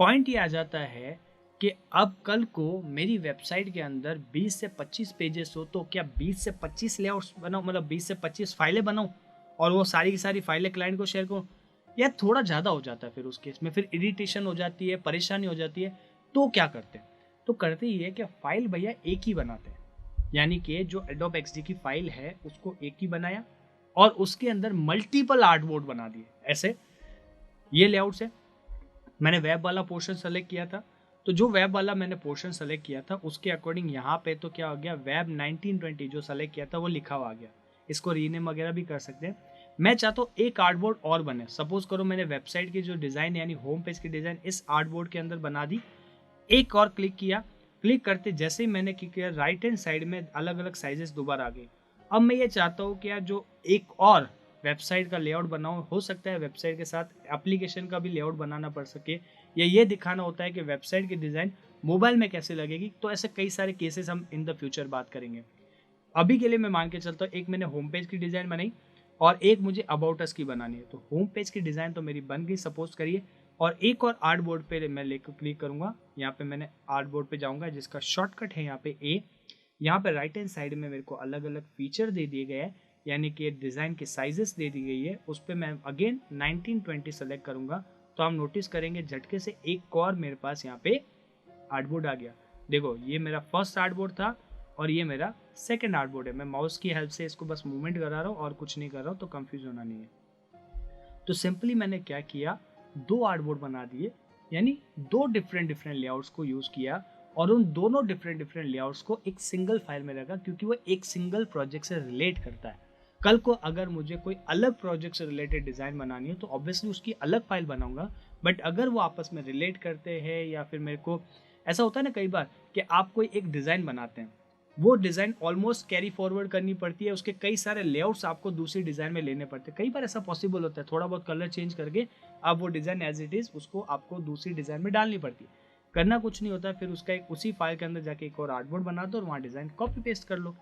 पॉइंट ये आ जाता है कि अब कल को मेरी वेबसाइट के अंदर 20 से 25 पेजेस हो तो क्या 20 से 25 लेआउट्स बनाऊं, मतलब 20 से 25 फाइलें बनाऊं और वो सारी की सारी फाइलें क्लाइंट को शेयर करूं? यार थोड़ा ज़्यादा हो जाता है, फिर उस केस में फिर इरिटेशन हो जाती है, परेशानी हो जाती है। तो क्या करते हैं, तो करते ही है कि फाइल भैया एक ही बनाते हैं, यानी कि जो एडोब XD की फाइल है उसको एक ही बनाया और उसके अंदर मल्टीपल आर्टबोर्ड बना दिए। ऐसे ये लेआउट्स है, मैंने वेब वाला पोर्शन सेलेक्ट किया था, तो जो वेब वाला मैंने पोर्शन सेलेक्ट किया था उसके अकॉर्डिंग यहाँ पे तो क्या हो गया, वेब 1920 जो सेलेक्ट किया था वो लिखा हुआ आ गया। इसको रीनेम वगैरह भी कर सकते हैं। मैं चाहता हूँ एक आर्टबोर्ड और बने, सपोज करो मैंने वेबसाइट की जो डिज़ाइन यानी होम पेज की डिज़ाइन इस आर्टबोर्ड के अंदर बना दी, एक और क्लिक किया, क्लिक करते जैसे ही मैंने किया राइट हैंड साइड में अलग अलग साइजेस दोबारा आ गए। अब मैं ये चाहता हूँ कि यार जो एक और वेबसाइट का लेआउट बनाऊँ, हो सकता है वेबसाइट के साथ एप्लीकेशन का भी लेआउट बनाना पड़ सके, या ये दिखाना होता है कि वेबसाइट की डिज़ाइन मोबाइल में कैसे लगेगी। तो ऐसे कई सारे केसेस हम इन द फ्यूचर बात करेंगे। अभी के लिए मैं मान के चलता हूँ एक मैंने होम पेज की डिज़ाइन बनाई और एक मुझे अबाउट अस की बनानी है। तो होम पेज की डिज़ाइन तो मेरी बन गई सपोज करिए, और एक और आर्टबोर्ड पे मैं लेकर क्लिक करूँगा। यहाँ पे मैंने आर्टबोर्ड पे जाऊँगा जिसका शॉर्टकट है यहाँ पे A। यहाँ पे राइट हैंड साइड में मेरे को अलग अलग फीचर दे दिए गए हैं, यानी कि डिज़ाइन के साइजेस दे दी गई है। उस पर मैं अगेन 1920 सेलेक्ट करूँगा तो हम नोटिस करेंगे झटके से एक और मेरे पास यहाँ पे आर्टबोर्ड आ गया। देखो ये मेरा फर्स्ट आर्टबोर्ड था और ये मेरा सेकंड आर्टबोर्ड है। मैं माउस की हेल्प से इसको बस मूवमेंट करा रहा हूँ और कुछ नहीं कर रहा हूँ, तो कंफ्यूज होना नहीं है। तो सिंपली मैंने क्या किया, 2 आर्टबोर्ड बना दिए, यानी 2 डिफरेंट लेआउट्स को यूज़ किया और उन दोनों डिफरेंट लेआउट्स को एक सिंगल फाइल में रखा, क्योंकि वो एक सिंगल प्रोजेक्ट से रिलेट करता है। कल को अगर मुझे कोई अलग प्रोजेक्ट से रिलेटेड डिज़ाइन बनानी है तो ऑब्वियसली उसकी अलग फाइल बनाऊंगा, बट अगर वो आपस में रिलेट करते हैं या फिर मेरे को ऐसा होता है ना कई बार कि आप कोई एक डिज़ाइन बनाते हैं, वो डिज़ाइन ऑलमोस्ट कैरी फॉरवर्ड करनी पड़ती है, उसके कई सारे लेआउट्स आपको दूसरी डिज़ाइन में लेने पड़ते हैं। कई बार ऐसा पॉसिबल होता है, थोड़ा बहुत कलर चेंज करके आप वो डिज़ाइन एज इट इज़ उसको आपको दूसरी डिज़ाइन में डालनी पड़ती है। करना कुछ नहीं होता है, फिर उसका एक उसी फाइल के अंदर जाके एक और आर्टबोर्ड बना दो और वहाँ डिज़ाइन कॉपी पेस्ट कर लो।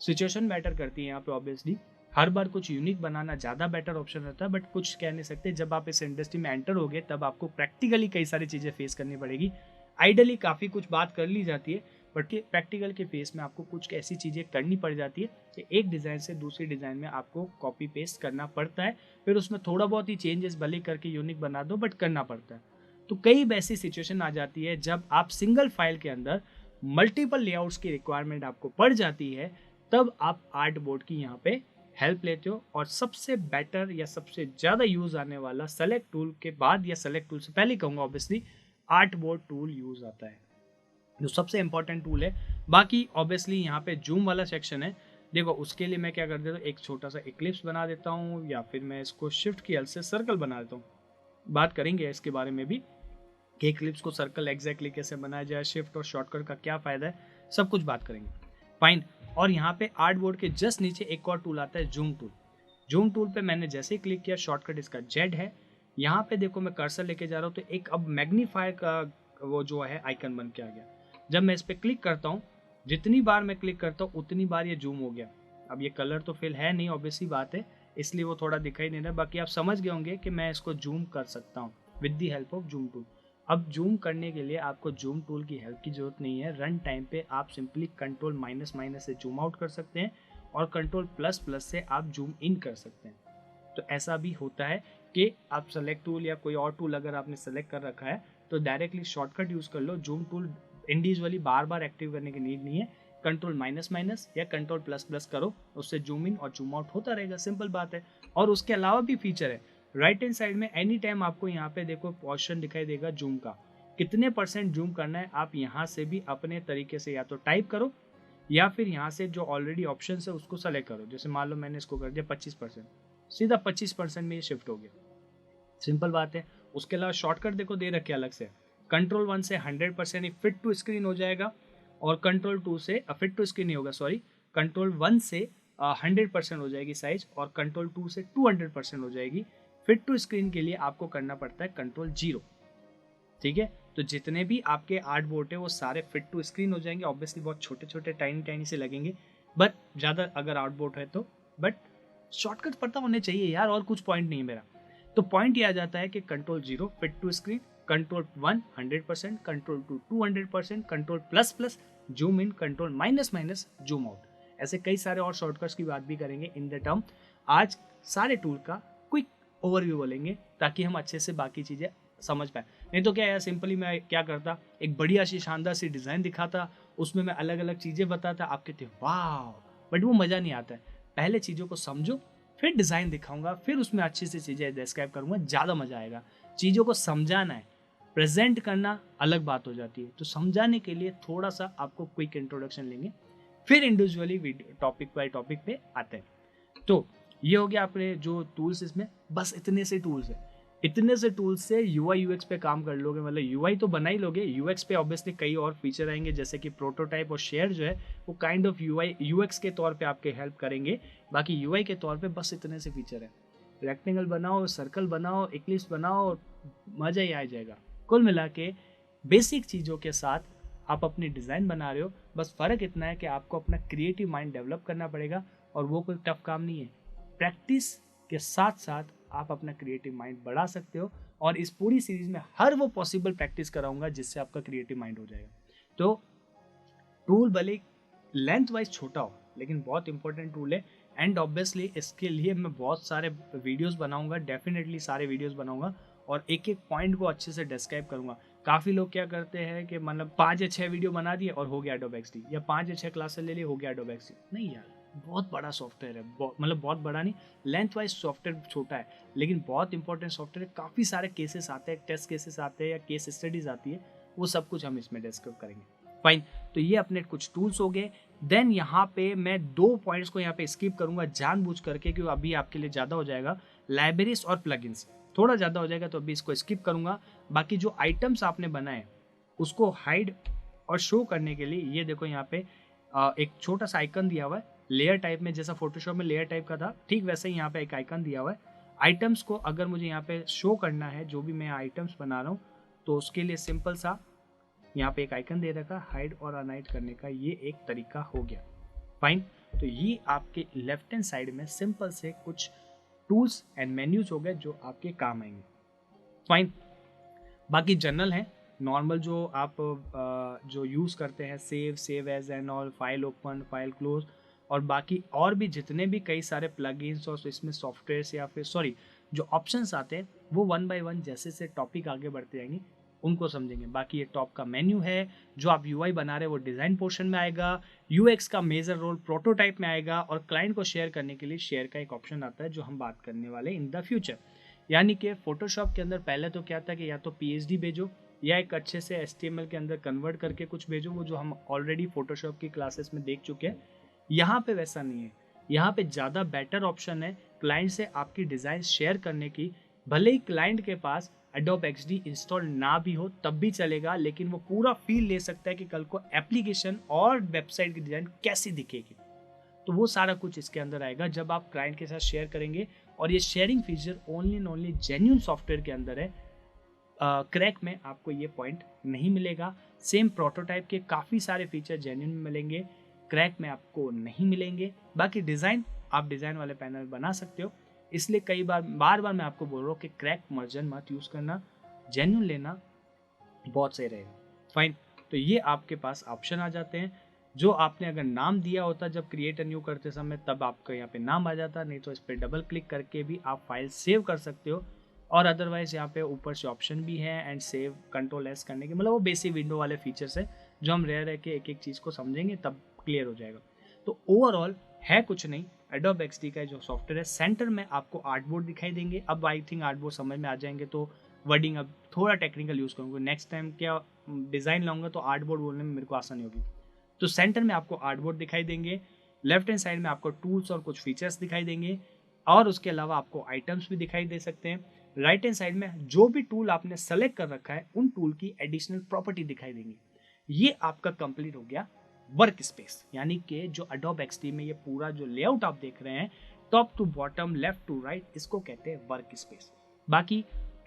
सिचुएशन मैटर करती है यहाँ पे ऑब्वियसली। हर बार कुछ यूनिक बनाना ज़्यादा बेटर ऑप्शन रहता है, बट कुछ कह नहीं सकते। जब आप इस इंडस्ट्री में एंटर होगे तब आपको प्रैक्टिकली कई सारी चीज़ें फेस करनी पड़ेगी। आइडियली काफ़ी कुछ बात कर ली जाती है, बट प्रैक्टिकल के फेस में आपको कुछ ऐसी चीज़ें करनी पड़ जाती है कि एक डिज़ाइन से दूसरी डिज़ाइन में आपको कॉपी पेस्ट करना पड़ता है। फिर उसमें थोड़ा बहुत ही चेंजेस भले करके यूनिक बना दो, बट करना पड़ता है। तो कई ऐसी सिचुएशन आ जाती है जब आप सिंगल फाइल के अंदर मल्टीपल लेआउट्स की रिक्वायरमेंट आपको पड़ जाती है, तब आप आर्ट बोर्ड की यहाँ पे हेल्प लेते हो। और सबसे बेटर या सबसे ज़्यादा यूज़ आने वाला सेलेक्ट टूल के बाद या सेलेक्ट टूल से पहले कहूँगा obviously art board tool use आता है, जो सबसे इंपॉर्टेंट टूल है। बाकी ऑब्वियसली यहाँ पे जूम वाला सेक्शन है, देखो उसके लिए मैं क्या कर देता हूँ, एक छोटा सा इक्लिप्स बना देता हूँ या फिर मैं इसको शिफ्ट की हेल्प से सर्कल बना देता हूँ। बात करेंगे इसके बारे में भी कि इक्लिप्स को सर्कल एग्जैक्टली कैसे बनाया जाए, शिफ्ट और शॉर्टकट का क्या फ़ायदा है, सब कुछ बात करेंगे। फाइन। और यहाँ पे आर्ट बोर्ड के जस्ट नीचे एक और टूल आता है, जूम टूल। जूम टूल पे मैंने जैसे ही क्लिक किया, शॉर्टकट इसका जेड है। यहाँ पे देखो मैं कर्सर लेके जा रहा हूँ तो एक अब मैग्नीफायर का वो जो है आइकन बन के आ गया। जब मैं इस पर क्लिक करता हूँ, जितनी बार मैं क्लिक करता हूँ उतनी बार ये जूम हो गया। अब ये कलर तो फिल है नहीं, ऑब्वियसली बात है, इसलिए वो थोड़ा दिखाई नहीं रहा। बाकी आप समझ गए होंगे कि मैं इसको जूम कर सकता हूँ with the help of zoom tool. अब जूम करने के लिए आपको जूम टूल की हेल्प की जरूरत नहीं है। रन टाइम पे आप सिंपली कंट्रोल माइनस माइनस से जूम आउट कर सकते हैं और कंट्रोल प्लस प्लस से आप जूम इन कर सकते हैं। तो ऐसा भी होता है कि आप सेलेक्ट टूल या कोई और टूल अगर आपने सेलेक्ट कर रखा है तो डायरेक्टली शॉर्टकट यूज़ कर लो। जूम टूल इंडिविजुअली बार बार एक्टिव करने की नीड नहीं है। कंट्रोल माइनस माइनस या कंट्रोल प्लस प्लस करो, उससे जूम इन और जूम आउट होता रहेगा, सिंपल बात है। और उसके अलावा भी फीचर है, राइट हैंड साइड में एनी टाइम आपको यहाँ पे देखो पोर्शन दिखाई देगा जूम का, कितने परसेंट जूम करना है आप यहाँ से भी अपने तरीके से या तो टाइप करो या फिर यहाँ से जो ऑलरेडी ऑप्शन है उसको सेलेक्ट करो। जैसे मान लो मैंने इसको कर दिया 25%, सीधा 25% में ये शिफ्ट हो गया, सिंपल बात है। उसके अलावा शॉर्टकट देखो दे रखे अलग से, कंट्रोल 1 से 100% फिट टू स्क्रीन हो जाएगा और कंट्रोल 2 से फिट टू स्क्रीन नहीं होगा, सॉरी, कंट्रोल 1 से 100% हो जाएगी साइज और कंट्रोल 2 से 200% हो जाएगी। फिट टू स्क्रीन के लिए आपको करना पड़ता है कंट्रोल 0, ठीक है। तो जितने भी आपके आर्ट बोर्ड है वो सारे फिट टू स्क्रीन हो जाएंगे। ऑब्वियसली बहुत छोटे छोटे टाइनी टाइनी से लगेंगे, बट ज़्यादा अगर आर्ट बोर्ड है तो, बट शॉर्टकट पता होने चाहिए यार, और कुछ पॉइंट नहीं है मेरा। तो पॉइंट ये आ जाता है कि control 0 fit to screen, control 1 100%, control 2 200%, control plus plus zoom in, control minus minus zoom out. ऐसे कई सारे और शॉर्टकट्स की बात भी करेंगे इन द टर्म। आज सारे टूल का क्विक ओवरव्यू बोलेंगे ताकि हम अच्छे से बाकी चीज़ें समझ पाए। नहीं तो क्या यार, सिंपली मैं क्या करता, एक बढ़िया सी शानदार सी डिज़ाइन दिखाता, उसमें मैं अलग अलग चीज़ें बताता, आप कहते वाह, बट वो मज़ा नहीं आता है। पहले चीज़ों को समझो, फिर डिज़ाइन दिखाऊंगा, फिर उसमें अच्छी सी चीज़ें डिस्क्राइब करूंगा, ज़्यादा मज़ा आएगा। चीज़ों को समझाना है, प्रेजेंट करना अलग बात हो जाती है। तो समझाने के लिए थोड़ा सा आपको क्विक इंट्रोडक्शन लेंगे, फिर इंडिविजुअली टॉपिक बाय टॉपिक पे आते हैं। तो ये हो गया अपने जो टूल्स, इसमें बस इतने से टूल्स है। इतने से टूल्स से UI UX पे काम कर लोगे, मतलब UI तो बना ही लोगे, UX पे ऑब्वियसली कई और फीचर आएंगे जैसे कि प्रोटोटाइप और शेयर जो है वो काइंड ऑफ UI UX के तौर पे आपके हेल्प करेंगे। बाकी UI के तौर पे बस इतने से फीचर है। रेक्टेंगल बनाओ, सर्कल बनाओ, इक्लिप्स बनाओ, मज़ा ही आ जाएगा। कुल मिला के बेसिक चीज़ों के साथ आप अपनी डिज़ाइन बना रहे हो, बस फ़र्क इतना है कि आपको अपना क्रिएटिव माइंड डेवलप करना पड़ेगा और वो कोई टफ काम नहीं है। प्रैक्टिस के साथ साथ आप अपना क्रिएटिव माइंड बढ़ा सकते हो और इस पूरी सीरीज में हर वो पॉसिबल प्रैक्टिस कराऊंगा जिससे आपका क्रिएटिव माइंड हो जाएगा। तो टूल भले लेंथ वाइज छोटा हो लेकिन बहुत इंपॉर्टेंट टूल है, एंड ऑब्वियसली इसके लिए मैं बहुत सारे वीडियोस बनाऊंगा, डेफिनेटली सारे वीडियोस बनाऊंगा और एक एक पॉइंट को अच्छे से डिस्क्राइब करूंगा। काफ़ी लोग क्या करते हैं कि मतलब 5 या 6 वीडियो बना दिए और हो गया एडोब XD, या 5 या 6 क्लासेस ले ली हो गया एडोब XD। नहीं यार, बहुत बड़ा सॉफ्टवेयर है, मतलब बहुत बड़ा नहीं, लेंथ वाइज सॉफ्टवेयर छोटा है लेकिन बहुत इंपॉर्टेंट सॉफ्टवेयर है। काफ़ी सारे केसेस आते हैं, टेस्ट केसेस आते हैं या केस स्टडीज आती है, वो सब कुछ हम इसमें डिस्कस करेंगे। फाइन, तो ये अपने कुछ टूल्स हो गए। देन यहाँ पे मैं 2 पॉइंट्स को यहाँ पे स्किप करूंगा जानबूझ करके, क्योंकि अभी आपके लिए ज़्यादा हो जाएगा। लाइब्रेरीज और प्लगइन्स थोड़ा ज़्यादा हो जाएगा, तो अभी इसको स्किप करूंगा। बाकी जो आइटम्स आपने बनाए उसको हाइड और शो करने के लिए ये देखो यहाँ पे एक छोटा सा आइकन दिया हुआ है लेयर टाइप में, जैसा फोटोशॉप में लेयर टाइप का था ठीक वैसे ही यहाँ पे एक आइकन दिया हुआ है। आइटम्स को अगर मुझे यहाँ पे शो करना है, जो भी मैं आइटम्स बना रहा हूँ, तो उसके लिए सिंपल सा यहाँ पे एक आइकन दे रखा हाइड और अनहाइड करने का, ये एक तरीका हो गया। फाइन, तो ये आपके लेफ्ट हैंड साइड में सिंपल से कुछ टूल्स एंड मेन्यूज हो गए जो आपके काम आएंगे। फाइन, बाकी जनरल है नॉर्मल जो आप जो यूज़ करते हैं, save as and all, file open, file close, और बाकी और भी जितने भी कई सारे प्लगइन्स और इसमें सॉफ्टवेयर या फिर सॉरी जो ऑप्शंस आते हैं, वो वन बाय वन जैसे से टॉपिक आगे बढ़ते जाएंगे उनको समझेंगे। बाकी ये टॉप का मेन्यू है, जो आप यूआई बना रहे हैं वो डिज़ाइन पोर्शन में आएगा, यूएक्स का मेजर रोल प्रोटोटाइप में आएगा, और क्लाइंट को शेयर करने के लिए शेयर का एक ऑप्शन आता है जो हम बात करने वाले इन द फ्यूचर। यानी कि फोटोशॉप के अंदर पहले तो क्या था कि या तो पीएचडी भेजो या एक अच्छे से एचटीएमएल के अंदर कन्वर्ट करके कुछ भेजो, वो जो हम ऑलरेडी फोटोशॉप की क्लासेस में देख चुके हैं। यहाँ पे वैसा नहीं है, यहाँ पे ज़्यादा बेटर ऑप्शन है क्लाइंट से आपकी डिज़ाइन शेयर करने की। भले ही क्लाइंट के पास Adobe XD इंस्टॉल ना भी हो तब भी चलेगा, लेकिन वो पूरा फील ले सकता है कि कल को एप्लीकेशन और वेबसाइट की डिज़ाइन कैसी दिखेगी। तो वो सारा कुछ इसके अंदर आएगा जब आप क्लाइंट के साथ शेयर करेंगे, और ये sharing feature only and only genuine software के अंदर है। क्रैक में आपको ये पॉइंट नहीं मिलेगा। सेम प्रोटोटाइप के काफ़ी सारे फीचर जेन्युइन में मिलेंगे, क्रैक में आपको नहीं मिलेंगे। बाकी डिज़ाइन आप डिज़ाइन वाले पैनल बना सकते हो, इसलिए कई बार मैं आपको बोल रहा हूँ कि क्रैक वर्जन मत यूज़ करना, जेन्युइन लेना बहुत सही रहेगा। फाइन, तो ये आपके पास ऑप्शन आ जाते हैं। जो आपने अगर नाम दिया होता जब क्रिएट अ न्यू करते समय, तब आपका यहाँ पे नाम आ जाता, नहीं तो इस पर डबल क्लिक करके भी आप फाइल सेव कर सकते हो। और अदरवाइज यहाँ पे ऊपर से ऑप्शन भी है एंड सेव कंट्रोल एस करने के, मतलब वो बेसिक विंडो वाले फीचर्स है जो हम रह के एक एक चीज़ को समझेंगे तब क्लियर हो जाएगा। तो ओवरऑल है कुछ नहीं, Adobe XD का जो सॉफ्टवेयर है, सेंटर में आपको आर्टबोर्ड दिखाई देंगे। अब आई थिंक आर्टबोर्ड समझ में आ जाएंगे, तो वर्डिंग अब थोड़ा टेक्निकल यूज़ करूँगा, नेक्स्ट टाइम क्या डिज़ाइन लाऊंगा तो आर्टबोर्ड बोलने में मेरे को आसानी होगी। तो सेंटर में आपको आर्टबोर्ड दिखाई देंगे, लेफ्ट हैंड साइड में आपको टूल्स और कुछ फीचर्स दिखाई देंगे, और उसके अलावा आपको आइटम्स भी दिखाई दे सकते हैं। राइट हैंड साइड में जो भी टूल आपने सेलेक्ट कर रखा है उन टूल की एडिशनल प्रॉपर्टी दिखाई देंगी। ये आपका कंप्लीट हो गया वर्क स्पेस, यानी कि जो Adobe XD में ये पूरा जो लेआउट आप देख रहे हैं, top to bottom, left to right, इसको कहते हैं वर्क स्पेस। बाकी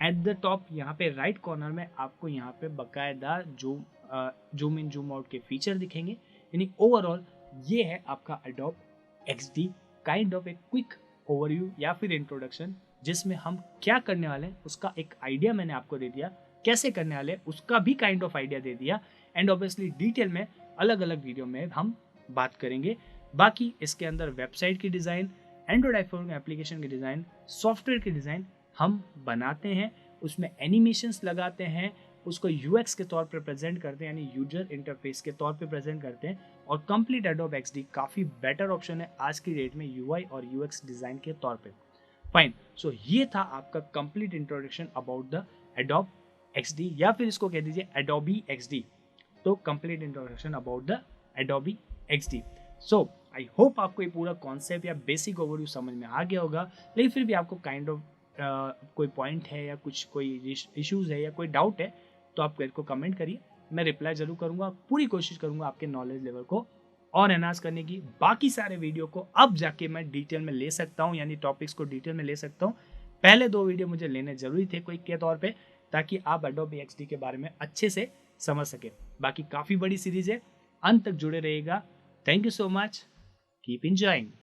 एट द टॉप यहाँ पे राइट कॉर्नर में आपको यहाँ पे बकायदा जूम इन जूम आउट के फीचर दिखेंगे। यानी ओवरऑल ये है आपका Adobe XD, kind of a quick overview या फिर इंट्रोडक्शन, जिसमें हम क्या करने वाले हैं उसका एक आइडिया मैंने आपको दे दिया, कैसे करने वाले उसका भी काइंड ऑफ आइडिया दे दिया, एंड ऑब्वियसली डिटेल में अलग अलग वीडियो में हम बात करेंगे। बाकी इसके अंदर वेबसाइट की डिज़ाइन, एंड्रॉइड आईफोन एप्लीकेशन की डिज़ाइन, सॉफ्टवेयर की डिज़ाइन हम बनाते हैं, उसमें एनिमेशंस लगाते हैं, उसको यूएक्स के तौर पर प्रेजेंट करते हैं, यानी यूजर इंटरफेस के तौर पे प्रेजेंट करते हैं। और कंप्लीट Adobe XD काफ़ी बेटर ऑप्शन है आज की डेट में यूआई और यूएक्स डिज़ाइन के तौर पे। फाइन, सो ये था आपका complete introduction about the Adobe XD, या फिर इसको कह दीजिए Adobe XD। तो complete introduction about the Adobe XD। So I hope आपको ये पूरा कॉन्सेप्ट या बेसिक ओवरव्यू समझ में आ गया होगा, लेकिन फिर भी आपको काइंड ऑफ कोई पॉइंट है या कुछ कोई इश्यूज है या कोई डाउट है तो आप मेरे को कमेंट करिए, मैं रिप्लाई जरूर करूंगा। पूरी कोशिश करूंगा आपके नॉलेज लेवल को और एनहांस करने की। बाकी सारे वीडियो को अब जाके मैं डिटेल में ले सकता हूं, यानी टॉपिक्स को डिटेल में ले सकता हूं। पहले 2 वीडियो मुझे लेने जरूरी थे क्विक के तौर पे, ताकि आप Adobe XD के बारे में अच्छे से समझ सके। बाकी काफ़ी बड़ी सीरीज है, अंत तक जुड़े रहिएगा। Thank you so much, keep enjoying.